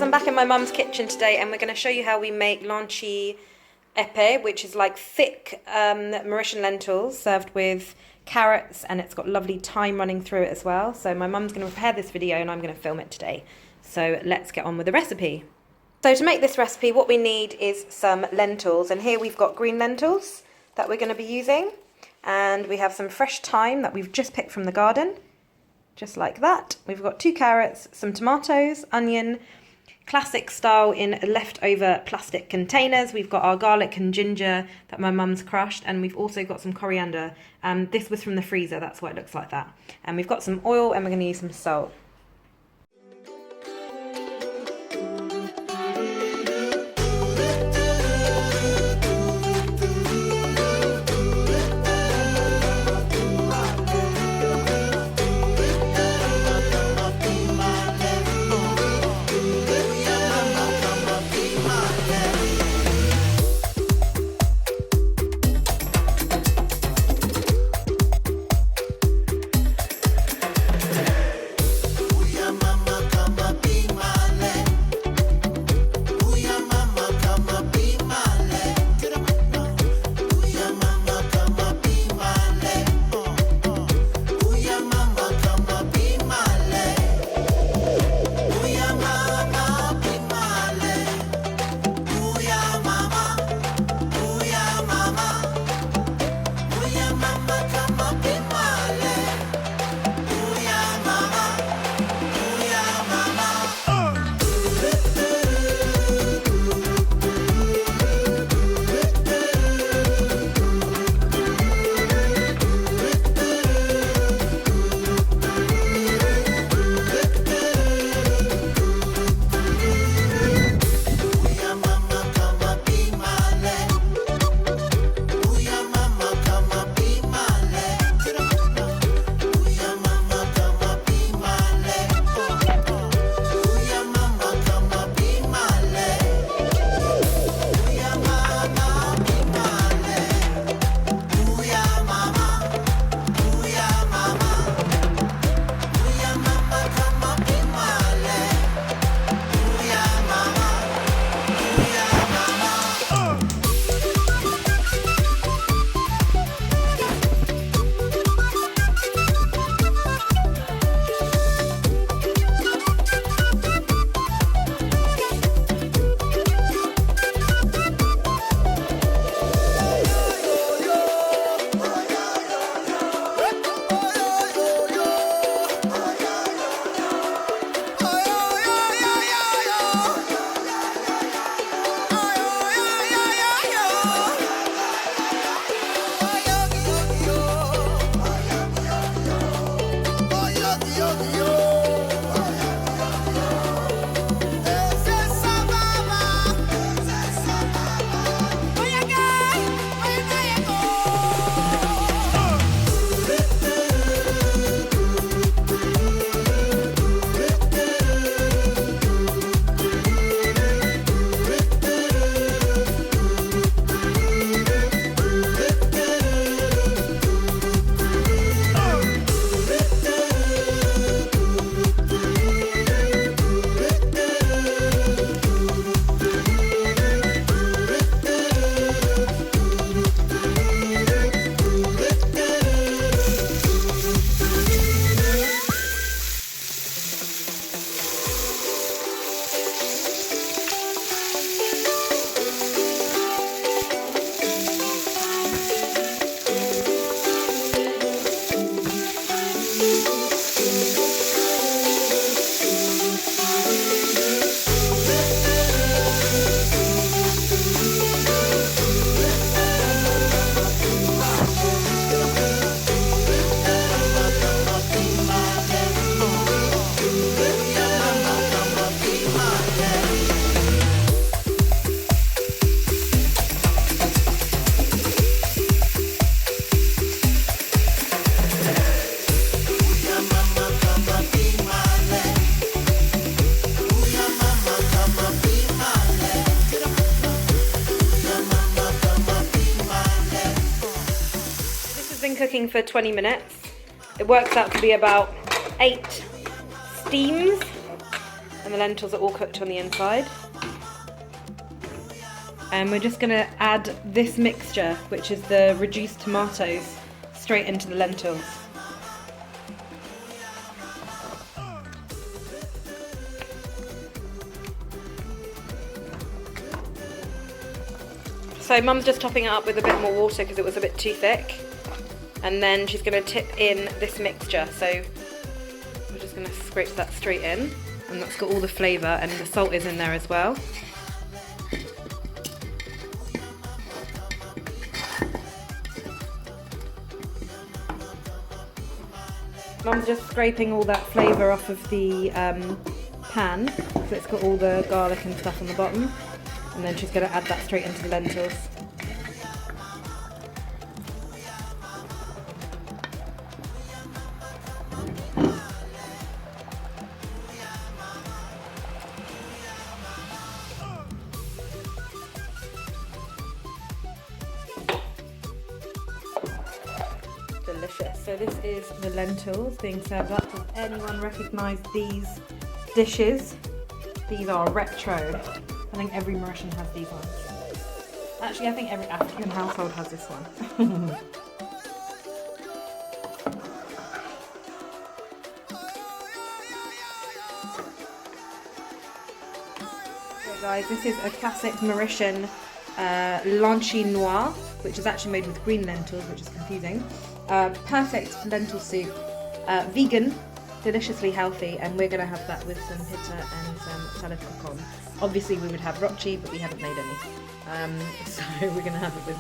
guys, I'm back in my mum's kitchen today and we're going to show you how we make Lenti épais, which is like thick Mauritian lentils served with carrots, and it's got lovely thyme running through it as well. So my mum's going to prepare this video and I'm going to film it today. So let's get on with the recipe. So to make this recipe, what we need is some lentils, and here we've got green lentils that we're going to be using, and we have some fresh thyme that we've just picked from the garden, just like that. We've got 2 carrots, some tomatoes, onion, classic style in leftover plastic containers. We've got our garlic and ginger that my mum's crushed, and we've also got some coriander. This was from the freezer, that's why it looks like that. And we've got some oil, and we're going to use some salt. Cooking for 20 minutes. It works out to be about 8 steams, and the lentils are all cooked on the inside. And we're just going to add this mixture, which is the reduced tomatoes, straight into the lentils. So Mum's just topping it up with a bit more water because it was a bit too thick. And then she's going to tip in this mixture. So we're just going to scrape that straight in. And that's got all the flavour, and the salt is in there as well. Mum's just scraping all that flavour off of the pan. So it's got all the garlic and stuff on the bottom. And then she's going to add that straight into the lentils. Delicious. So this is the lentils being served up. Does anyone recognise these dishes? These are retro. I think every Mauritian has these ones. Actually, I think every African household has this one. So guys, this is a classic Mauritian Lenti Noire, which is actually made with green lentils, which is confusing. Perfect lentil soup, vegan, deliciously healthy, and we're going to have that with some pita and some salad cockon. Obviously we would have rocci, but we haven't made any, so we're going to have it with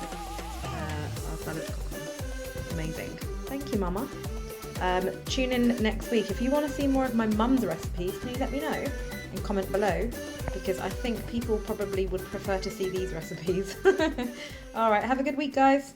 our salad cockon. Amazing. Thank you, Mama. Tune in next week. If you want to see more of my mum's recipes, please let me know and comment below, because I think people probably would prefer to see these recipes. Alright, have a good week, guys.